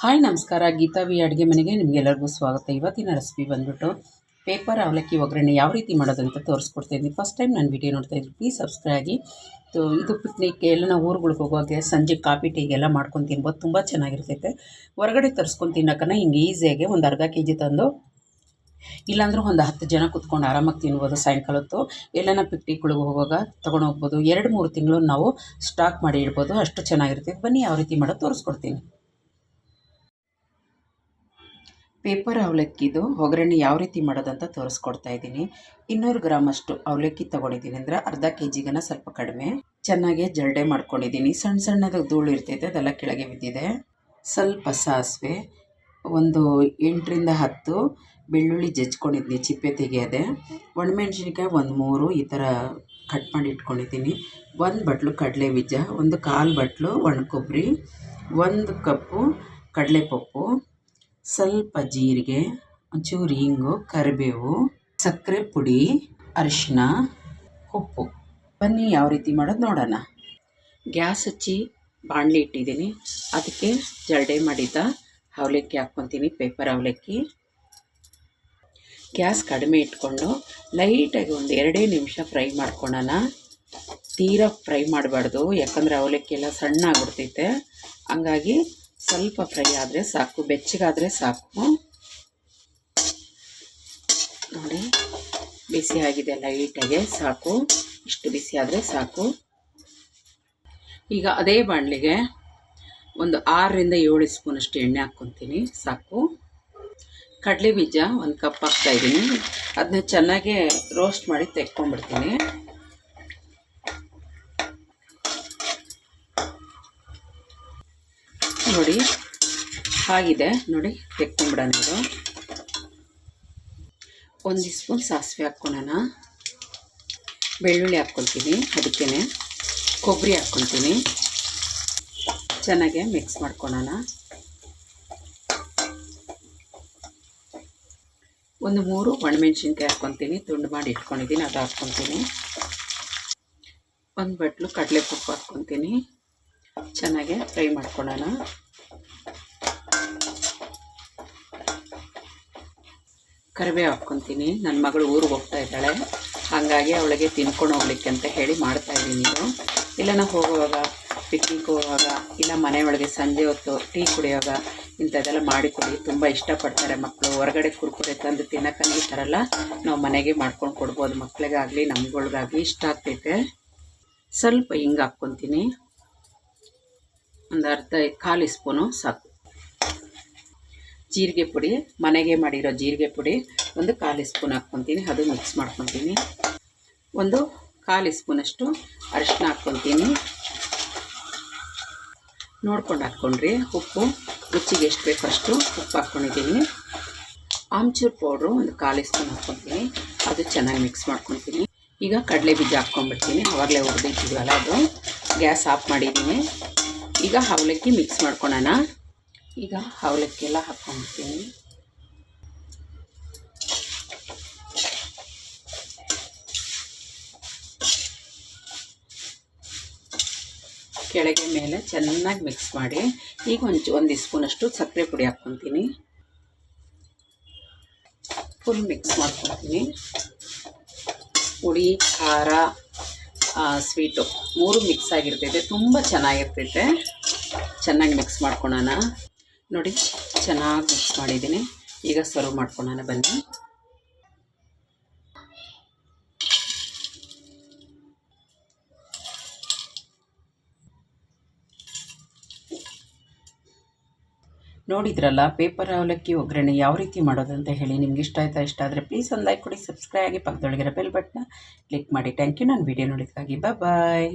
Hi ನಮಸ್ಕಾರ, Geetha V ಅಡುಗೆ ಮನೆಗೆ ನಿಮಗೆಲ್ಲರಿಗೂ ಸ್ವಾಗತ. ಇವತ್ತಿನ ರೆಸಿಪಿ ಬಂದುಬಿಟ್ಟು ಪೇಪರ್ ಅವಲಕ್ಕಿ ಒಗ್ಗರಣೆ ಯಾವ ರೀತಿ ಮಾಡೋದಂತ ತೋರಿಸ್ಕೊಡ್ತಾಯಿದ್ದೀನಿ. ಫಸ್ಟ್ ಟೈಮ್ ನಾನು ವೀಡಿಯೋ ನೋಡ್ತಾ ಇದ್ದೀನಿ, ಪ್ಲೀಸ್ ಸಬ್ಸ್ಕ್ರೈಬ್ ಆಗಿ. ಇದು ಪಿಕ್ನಿಕ್ಗೆ ಎಲ್ಲ ನಾವು ಊರುಗಳಿಗೆ ಹೋಗುವಾಗೆ ಸಂಜೆ ಕಾಫಿ ಟೀಗೆಲ್ಲ ಮಾಡ್ಕೊಂಡು ತಿನ್ಬೋದು, ತುಂಬ ಚೆನ್ನಾಗಿರ್ತೈತೆ. ಹೊರಗಡೆ ತರಿಸ್ಕೊಂಡು ತಿನ್ನೋಕ್ಕನ್ನ ಹಿಂಗೆ ಈಸಿಯಾಗಿ ಒಂದು ಅರ್ಧ ಕೆ ಜಿ ತಂದು, ಇಲ್ಲಾಂದ್ರೆ ಒಂದು 10 ಜನ ಕುತ್ಕೊಂಡು ಆರಾಮಾಗಿ ತಿನ್ಬೋದು. ಸಾಯಂಕಾಲ ಹೊತ್ತು ಎಲ್ಲನ ಪಿಕ್ನಿಕ್ಗಳಿಗೆ ಹೋಗುವಾಗ ತೊಗೊಂಡು ಹೋಗ್ಬೋದು. 2-3 ತಿಂಗಳು ನಾವು ಸ್ಟಾಕ್ ಮಾಡಿ ಇಡ್ಬೋದು, ಅಷ್ಟು ಚೆನ್ನಾಗಿರ್ತೈತೆ. ಬನ್ನಿ ಯಾವ ರೀತಿ ಮಾಡೋದು ತೋರಿಸ್ಕೊಡ್ತೀನಿ. ಪೇಪರ್ ಅವಲಕ್ಕಿದು ಒಗ್ಗರಣೆ ಯಾವ ರೀತಿ ಮಾಡೋದಂತ ತೋರಿಸ್ಕೊಡ್ತಾ ಇದ್ದೀನಿ. 200 ಗ್ರಾಮಷ್ಟು ಅವಲಕ್ಕಿ ತೊಗೊಂಡಿದ್ದೀನಿ, ಅಂದರೆ ಅರ್ಧ ಕೆ ಜಿಗನ ಸ್ವಲ್ಪ ಕಡಿಮೆ. ಚೆನ್ನಾಗಿ ಜರಡೆ ಮಾಡ್ಕೊಂಡಿದ್ದೀನಿ. ಸಣ್ಣ ಸಣ್ಣದಾಗ ಧೂಳು ಇರ್ತೈತೆ, ಅದೆಲ್ಲ ಕೆಳಗೆ ಬಿದ್ದಿದೆ. ಸ್ವಲ್ಪ ಸಾಸಿವೆ, ಒಂದು 8ರಿಂದ 10 ಬೆಳ್ಳುಳ್ಳಿ ಜಜ್ಕೊಂಡಿದ್ದೀನಿ, ಚಿಪ್ಪೆ ತೆಗೆಯದೆ. ಒಣಮೆಣ್ಸಿನ್ಕಾಯಿ ಒಂದು 3 ಈ ಥರ ಕಟ್ ಮಾಡಿ ಇಟ್ಕೊಂಡಿದ್ದೀನಿ. 1 ಬಟ್ಲು ಕಡಲೆ ಬೀಜ, ಒಂದು 1/4 ಬಟ್ಲು ಒಣ ಕೊಬ್ಬರಿ, 1 ಕಪ್ಪು ಕಡಲೆಪಪ್ಪು, ಸ್ವಲ್ಪ ಜೀರಿಗೆ, ಒಂಚೂರು ಹಿಂಗು, ಕರಿಬೇವು, ಸಕ್ಕರೆ ಪುಡಿ, ಅರಿಶಿನ, ಉಪ್ಪು. ಬನ್ನಿ ಯಾವ ರೀತಿ ಮಾಡೋದು ನೋಡೋಣ. ಗ್ಯಾಸ್ ಹಚ್ಚಿ ಬಾಣಲಿ ಇಟ್ಟಿದ್ದೀನಿ, ಅದಕ್ಕೆ ಜರಡೆ ಮಾಡಿದ ಅವಲಕ್ಕಿ ಹಾಕ್ಕೊತೀನಿ, ಪೇಪರ್ ಅವಲಕ್ಕಿ. ಗ್ಯಾಸ್ ಕಡಿಮೆ ಇಟ್ಕೊಂಡು ಲೈಟಾಗಿ ಒಂದು 2 ನಿಮಿಷ ಫ್ರೈ ಮಾಡ್ಕೊಳ್ಳೋಣ. ತೀರಾ ಫ್ರೈ ಮಾಡಬಾರ್ದು, ಯಾಕಂದರೆ ಅವಲಕ್ಕಿ ಎಲ್ಲ ಸಣ್ಣ ಆಗ್ಬಿಡ್ತೈತೆ. ಹಂಗಾಗಿ ಸ್ವಲ್ಪ ಫ್ರೈ ಆದರೆ ಸಾಕು, ಬೆಚ್ಚಗಾದರೆ ಸಾಕು. ನೋಡಿ, ಬಿಸಿ ಆಗಿದೆ ಲೈಟಾಗೆ, ಸಾಕು, ಇಷ್ಟು ಬಿಸಿ ಆದರೆ ಸಾಕು. ಈಗ ಅದೇ ಬಾಣಲಿಗೆ ಒಂದು 6ರಿಂದ 7 ಸ್ಪೂನಷ್ಟು ಎಣ್ಣೆ ಹಾಕ್ಕೊತೀನಿ, ಸಾಕು. ಕಡಲೆ ಬೀಜ 1 ಕಪ್ ಹಾಕ್ತಾಯಿದ್ದೀನಿ, ಅದನ್ನ ಚೆನ್ನಾಗಿ ರೋಸ್ಟ್ ಮಾಡಿ ತೆಕ್ಕೊಂಡ್ಬಿಡ್ತೀನಿ. ನೋಡಿ ಆಗಿದೆ, ನೋಡಿ ತೆಕ್ಕೊಂಬಿಡೋಣ. ಇದು 1 ಸ್ಪೂನ್ ಸಾಸಿವೆ ಹಾಕ್ಕೊಳ್ಳೋಣ. ಬೆಳ್ಳುಳ್ಳಿ ಹಾಕ್ಕೊಳ್ತೀನಿ, ಅದಕ್ಕೇ ಕೊಬ್ಬರಿ ಹಾಕ್ಕೊಳ್ತೀನಿ. ಚೆನ್ನಾಗೆ ಮಿಕ್ಸ್ ಮಾಡ್ಕೊಳ್ಳೋಣ. ಒಂದು 3 ಒಣಮೆಣ್ಸಿನ್ಕಾಯಿ ಹಾಕ್ಕೊತೀನಿ, ತುಂಡು ಮಾಡಿ ಇಟ್ಕೊಂಡಿದ್ದೀನಿ, ಅದು ಹಾಕ್ಕೊತೀನಿ. 1 ಬಟ್ಲು ಕಡಲೆಪಪ್ಪು ಹಾಕ್ಕೊತೀನಿ. ಚೆನ್ನಾಗೆ ಫ್ರೈ ಮಾಡ್ಕೊಳ್ಳೋಣ. ಕರಿಬೇವು ಹಾಕ್ಕೊತೀನಿ. ನನ್ನ ಮಗಳು ಊರಿಗೆ ಹೋಗ್ತಾ ಇದ್ದಾಳೆ, ಹಾಗಾಗಿ ಅವಳಿಗೆ ತಿನ್ಕೊಂಡು ಹೋಗ್ಲಿಕ್ಕೆ ಅಂತ ಹೇಳಿ ಮಾಡ್ತಾಯಿದ್ದೀನಿ. ಇದು ಇಲ್ಲ ನಾವು ಹೋಗುವಾಗ, ಪಿಕ್ನಿಕ್ ಹೋಗುವಾಗ, ಇಲ್ಲ ಮನೆಯೊಳಗೆ ಸಂಜೆ ಹೊತ್ತು ಟೀ ಕುಡಿಯುವಾಗ ಇಂಥದ್ದೆಲ್ಲ ಮಾಡಿಕೊಡಿ, ತುಂಬ ಇಷ್ಟಪಡ್ತಾರೆ ಮಕ್ಕಳು. ಹೊರಗಡೆ ಕುರ್ಕುರೆ ತಂದು ತಿನ್ನೋಕ್ಕಂಗೆ ಈ ಥರ ಎಲ್ಲ ನಾವು ಮನೆಗೆ ಮಾಡ್ಕೊಂಡು ಕೊಡ್ಬೋದು, ಮಕ್ಕಳಿಗಾಗಲಿ ನಮ್ಗಳಿಗಾಗಲಿ ಇಷ್ಟ ಆಗ್ತೈತೆ. ಸ್ವಲ್ಪ ಹಿಂಗೆ ಹಾಕ್ಕೊತೀನಿ, ಒಂದು 1/4 ಸ್ಪೂನು ಸಾಕು. ಜೀರಿಗೆ ಪುಡಿ, ಮನೆಗೆ ಮಾಡಿರೋ ಜೀರಿಗೆ ಪುಡಿ ಒಂದು 1/4 ಸ್ಪೂನ್ ಹಾಕ್ಕೊತೀನಿ, ಅದು ಮಿಕ್ಸ್ ಮಾಡ್ಕೊತೀನಿ. ಒಂದು 1/4 ಸ್ಪೂನಷ್ಟು ಅರಿಶಿನ ಹಾಕ್ಕೊತೀನಿ, ನೋಡ್ಕೊಂಡು ಹಾಕ್ಕೊಂಡ್ರಿ. ಉಪ್ಪು ರುಚಿಗೆ ಎಷ್ಟು ಬೇಕೋ ಅಷ್ಟು ಉಪ್ಪು ಹಾಕ್ಕೊಂಡಿದ್ದೀನಿ. ಆಮ್ಚೂರು ಪೌಡ್ರು ಒಂದು 1/4 ಸ್ಪೂನ್ ಹಾಕ್ಕೊತೀನಿ, ಅದು ಚೆನ್ನಾಗಿ ಮಿಕ್ಸ್ ಮಾಡ್ಕೊತೀನಿ. ಈಗ ಕಡಲೆ ಬೀಜ ಹಾಕ್ಕೊಂಡ್ಬಿಡ್ತೀನಿ, ಅವಾಗಲೇ ಹುರಿದಿಟ್ಟಿದ್ವಲ್ಲ ಅದು. ಗ್ಯಾಸ್ ಆಫ್ ಮಾಡಿದ್ದೀನಿ. ಈಗ ಅವಲಕ್ಕಿ ಮಿಕ್ಸ್ ಮಾಡ್ಕೊಳ್ಳೋಣ. ಈಗ ಅವಲಕ್ಕಿ ಎಲ್ಲ ಹಾಕ್ಕೊಂಡ್ಬಿಡ್ತೀನಿ. ಕೆಳಗೆ ಮೇಲೆ ಚೆನ್ನಾಗಿ ಮಿಕ್ಸ್ ಮಾಡಿ, ಈಗ ಒಂದು ಸ್ಪೂನಷ್ಟು ಸಕ್ಕರೆ ಪುಡಿ ಹಾಕ್ಕೊತೀನಿ. ಫುಲ್ ಮಿಕ್ಸ್ ಮಾಡ್ಕೊತೀನಿ. ಪುಡಿ, ಖಾರ, ಸ್ವೀಟು 3 ಮಿಕ್ಸ್ ಆಗಿರ್ತೈತೆ, ತುಂಬ ಚೆನ್ನಾಗಿರ್ತೈತೆ. ಚೆನ್ನಾಗಿ ಮಿಕ್ಸ್ ಮಾಡ್ಕೊಳ್ಳೋಣ. ನೋಡಿ, ಚೆನ್ನಾಗಿ ಮಿಕ್ಸ್ ಮಾಡಿದ್ದೀನಿ. ಈಗ ಸರ್ವ್ ಮಾಡ್ಕೊಳ್ಳೋಣ ಬನ್ನಿ. ನೋಡಿದ್ರಲ್ಲ ಪೇಪರ್ ಅವಲಕ್ಕಿ ಒಗ್ಗರಣೆ ಯಾವ ರೀತಿ ಮಾಡೋದಂತ ಹೇಳಿ. ನಿಮ್ಗೆ ಇಷ್ಟ ಆದರೆ ಪ್ಲೀಸ್ ಒಂದು ಲೈಕ್ ಕೊಡಿ, ಸಬ್ಸ್ಕ್ರೈಬ್ ಆಗಿ, ಪಕ್ಕದೊಳಗಿರೋ ಬೆಲ್ ಬಟನ್ನ ಕ್ಲಿಕ್ ಮಾಡಿ. ಥ್ಯಾಂಕ್ ಯು ನನ್ನ ವೀಡಿಯೋ ನೋಡಿದ್ದಕ್ಕಾಗಿ. ಬಾಯ್.